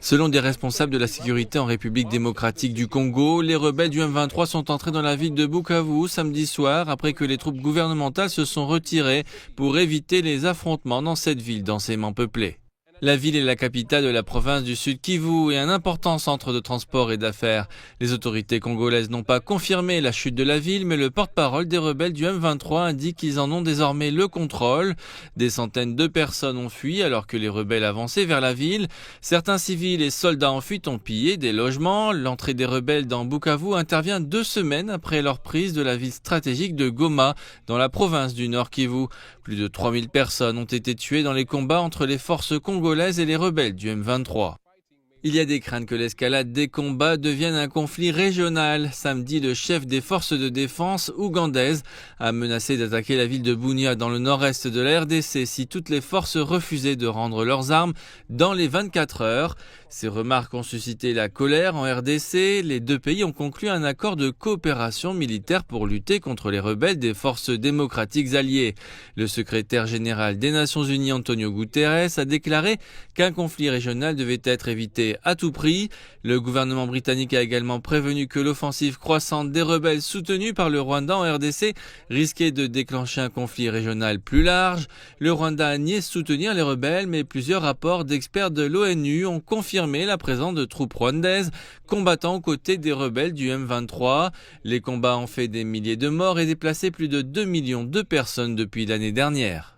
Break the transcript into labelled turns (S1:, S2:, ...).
S1: Selon des responsables de la sécurité en République démocratique du Congo, les rebelles du M23 sont entrés dans la ville de Bukavu samedi soir après que les troupes gouvernementales se sont retirées pour éviter les affrontements dans cette ville densément peuplée. La ville est la capitale de la province du Sud Kivu et un important centre de transport et d'affaires. Les autorités congolaises n'ont pas confirmé la chute de la ville, mais le porte-parole des rebelles du M23 indique qu'ils en ont désormais le contrôle. Des centaines de personnes ont fui alors que les rebelles avançaient vers la ville. Certains civils et soldats en fuite ont pillé des logements. L'entrée des rebelles dans Bukavu intervient 2 semaines après leur prise de la ville stratégique de Goma, dans la province du Nord Kivu. Plus de 3000 personnes ont été tuées dans les combats entre les forces congolaises et les rebelles du M23. Il y a des craintes que l'escalade des combats devienne un conflit régional. Samedi, le chef des forces de défense ougandaises a menacé d'attaquer la ville de Bunia dans le nord-est de la RDC si toutes les forces refusaient de rendre leurs armes dans les 24 heures. Ces remarques ont suscité la colère en RDC. Les deux pays ont conclu un accord de coopération militaire pour lutter contre les rebelles des forces démocratiques alliées. Le secrétaire général des Nations Unies, Antonio Guterres, a déclaré qu'un conflit régional devait être évité à tout prix. Le gouvernement britannique a également prévenu que l'offensive croissante des rebelles soutenue par le Rwanda en RDC risquait de déclencher un conflit régional plus large. Le Rwanda a nié soutenir les rebelles, mais plusieurs rapports d'experts de l'ONU ont confirmé la présence de troupes rwandaises combattant aux côtés des rebelles du M23. Les combats ont fait des milliers de morts et déplacé plus de 2 millions de personnes depuis l'année dernière.